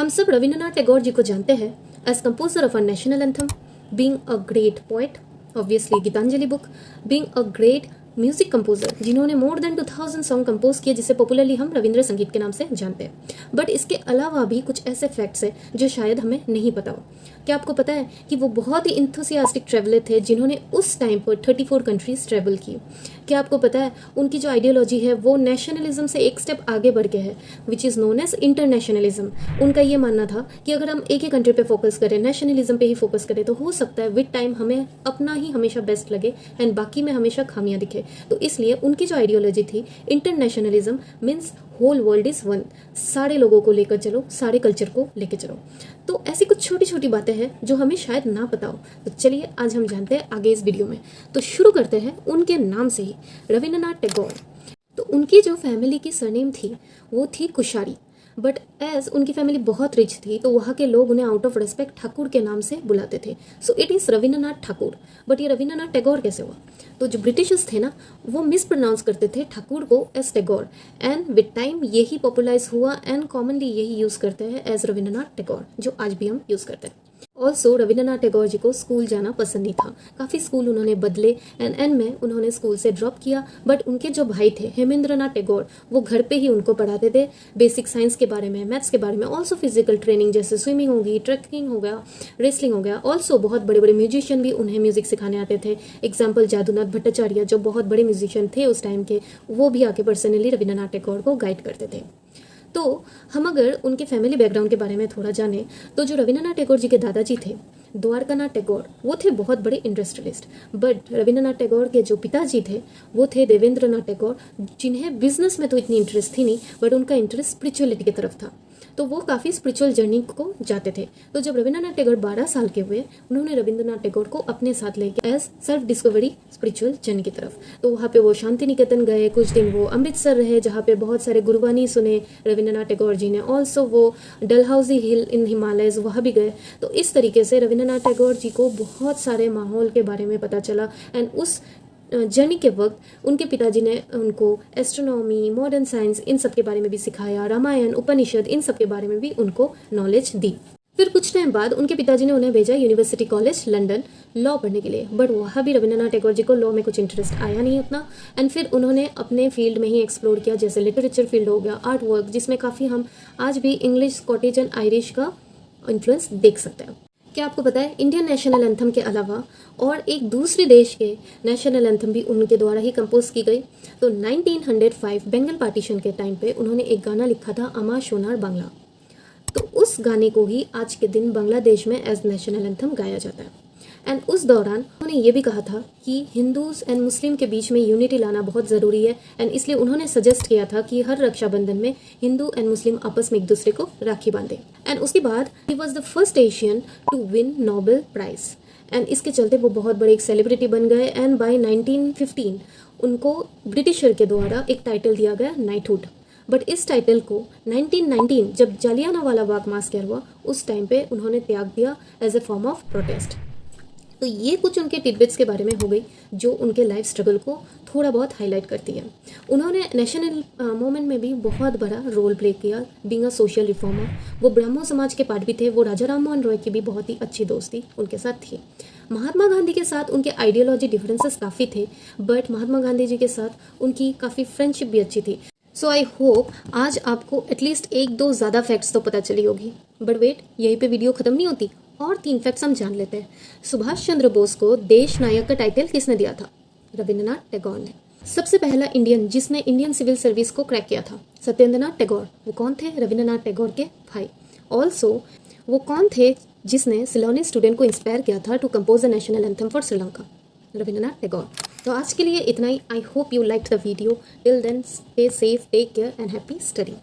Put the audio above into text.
हम सब रविंद्रनाथ टैगोर जी को जानते हैं as composer of a national anthem, being a great poet, obviously Gitanjali book, being a great music composer जिन्होंने मोर देन 2000 सॉन्ग कंपोज किए जिसे पॉपुलरली हम रविंद्र संगीत के नाम से जानते हैं। बट इसके अलावा भी कुछ ऐसे फैक्ट्स हैं जो शायद हमें नहीं पता हो। क्या आपको पता है कि वो बहुत ही इंथुसियास्टिक ट्रैवलर थे जिन्होंने उस टाइम पर 34 कंट्रीज ट्रैवल की। क्या आपको पता है उनकी जो आइडियोलॉजी है वो नेशनलिज्म से एक स्टेप आगे बढ़ के है, which is known as internationalism. उनका ये मानना था कि अगर हम एक ही कंट्री पे फोकस करें, नेशनलिज्म पे ही फोकस करें, तो हो सकता है विद टाइम हमें अपना ही हमेशा बेस्ट लगे एंड बाकी में हमेशा खामियां दिखे। तो इसलिए उनकी जो आइडियोलॉजी थी internationalism means whole world is one, सारे लोगों को लेकर चलो, सारे कल्चर को लेकर चलो। तो ऐसी कुछ छोटी छोटी बातें हैं जो हमें शायद ना पता हो। तो चलिए आज हम जानते हैं आगे इस वीडियो में। तो शुरू करते हैं उनके नाम से ही, रविंद्रनाथ टैगोर। तो उनकी जो फैमिली की सरनेम थी वो थी कुशारी, बट एज उनकी फैमिली बहुत रिच थी तो वहाँ के लोग उन्हें आउट ऑफ रेस्पेक्ट ठाकुर के नाम से बुलाते थे। So it is Rabindranath Thakur. But ये रविंद्रनाथ टैगोर कैसे हुआ? तो जो ब्रिटिशर्स थे ना वो मिस प्रोनाउंस करते थे ठाकुर को as Tagore, and with time यही पॉपुलराइज हुआ एंड कॉमनली यही यूज़ करते हैं एज रविंद्रनाथ टैगोर, जो आज भी हम यूज़ करते हैं। ऑल्सो रविंद्रनाथ टैगोर जी को स्कूल जाना पसंद नहीं था, काफ़ी स्कूल उन्होंने बदले एंड में उन्होंने स्कूल से ड्रॉप किया। बट उनके जो भाई थे हेमेंद्रनाथ टैगोर वो घर पे ही उनको पढ़ाते थे बेसिक साइंस के बारे में, मैथ्स के बारे में, ऑल्सो फिजिकल ट्रेनिंग जैसे स्विमिंग होगी, ट्रैकिंग हो गया, रेसलिंग हो गया। ऑल्सो बहुत बड़े बड़े म्यूजिशियन भी उन्हें म्यूजिक सिखाने आते थे। एग्जाम्पल जादूनाथ भट्टाचार्य जो बहुत बड़े म्यूजिशियन थे उस टाइम के, वो भी आके पर्सनली रविंद्रनाथ टैगोर को गाइड करते थे। तो हम अगर उनके फैमिली बैकग्राउंड के बारे में थोड़ा जाने तो जो रविंद्रनाथ टैगोर जी के दादाजी थे द्वारकानाथ टैगोर, वो थे बहुत बड़े इंडस्ट्रियलिस्ट। बट रविंद्रनाथ टैगोर के जो पिताजी थे वो थे देवेंद्रनाथ टैगोर, जिन्हें बिजनेस में तो इतनी इंटरेस्ट थी नहीं, बट उनका इंटरेस्ट स्पिरिचुअलिटी की तरफ था। तो वो काफ़ी स्पिरिचुअल जर्नी को जाते थे। तो जब रविंद्रनाथ टैगोर 12 साल के हुए, उन्होंने रविंद्रनाथ टैगोर को अपने साथ ले गया as self discovery spiritual journey की तरफ। तो वहाँ पे वो शांति निकेतन गए, कुछ दिन वो अमृतसर रहे जहाँ पे बहुत सारे गुरबानी सुने रविंद्रनाथ टैगोर जी ने। ऑल्सो वो डलहौजी हिल इन हिमालयज वहाँ भी गए। तो इस तरीके से रविंद्रनाथ टैगोर जी को बहुत सारे माहौल के बारे में पता चला एंड उस जर्नी के वक्त उनके पिताजी ने उनको एस्ट्रोनॉमी, मॉडर्न साइंस, इन सब के बारे में भी सिखाया, रामायण, उपनिषद, इन सब के बारे में भी उनको नॉलेज दी। फिर कुछ टाइम बाद उनके पिताजी ने उन्हें भेजा यूनिवर्सिटी कॉलेज लंदन लॉ पढ़ने के लिए। बट वहाँ भी रविंद्रनाथ टैगोर जी को लॉ में कुछ इंटरेस्ट आया नहीं उतना, एंड फिर उन्होंने अपने फील्ड में ही एक्सप्लोर किया, जैसे लिटरेचर फील्ड हो गया, आर्ट वर्क, जिसमें काफ़ी हम आज भी इंग्लिश, स्कॉटिश एंड आयरिश का इन्फ्लुएंस देख सकते हैं। क्या आपको पता है इंडियन नेशनल एंथम के अलावा और एक दूसरे देश के नेशनल एंथम भी उनके द्वारा ही कंपोज की गई? तो 1905 बंगाल पार्टीशन के टाइम पे उन्होंने एक गाना लिखा था, अमा सोनार बांग्ला। तो उस गाने को ही आज के दिन बांग्लादेश में एज नेशनल एंथम गाया जाता है। एंड उस दौरान उन्होंने ये भी कहा था कि हिंदूज एंड मुस्लिम के बीच में यूनिटी लाना बहुत ज़रूरी है, एंड इसलिए उन्होंने सजेस्ट किया था कि हर रक्षाबंधन में हिंदू एंड मुस्लिम आपस में एक दूसरे को राखी बांधे। एंड उसके बाद ही was the first Asian to win Nobel prize, and इसके चलते वो बहुत बड़े एक सेलिब्रिटी बन गए। एंड बाय 1915 उनको ब्रिटिशर के द्वारा एक टाइटल दिया गया नाइटहुड। बट इस टाइटल को 1919 जब जालियानवाला बाग मास्कर हुआ उस टाइम पे उन्होंने त्याग दिया as a form of protest. तो ये कुछ उनके टिडबिट्स के बारे में हो गई जो उनके लाइफ स्ट्रगल को थोड़ा बहुत हाईलाइट करती है। उन्होंने नेशनल मूवमेंट में भी बहुत बड़ा रोल प्ले किया, बीइंग अ सोशल रिफॉर्मर। वो ब्राह्मण समाज के पार्ट भी थे। वो राजा राम मोहन रॉय की भी बहुत ही अच्छी दोस्ती उनके साथ थी। महात्मा गांधी के साथ उनके आइडियोलॉजी डिफरेंसेस काफ़ी थे, बट महात्मा गांधी जी के साथ उनकी काफ़ी फ्रेंडशिप भी अच्छी थी। सो आई होप आज आपको एटलीस्ट एक दो ज़्यादा फैक्ट्स तो पता चली होगी। बट वेट, यहीं पे वीडियो ख़त्म नहीं होती, और 3 फैक्ट्स हम जान लेते हैं। सुभाष चंद्र बोस को देश नायक का टाइटल किसने दिया था? रविंद्रनाथ टैगोर ने। सबसे पहला इंडियन जिसने इंडियन सिविल सर्विस को क्रैक किया था, सत्येंद्रनाथ टैगोर। वो कौन थे? रविंद्रनाथ टैगोर के भाई। ऑल्सो वो कौन थे जिसने सिलोनी स्टूडेंट को इंस्पायर किया था to compose the national anthem for Sri Lanka? Rabindranath Tagore. तो आज के लिए इतना ही। I hope you like the video. Till then stay safe, take care and happy study.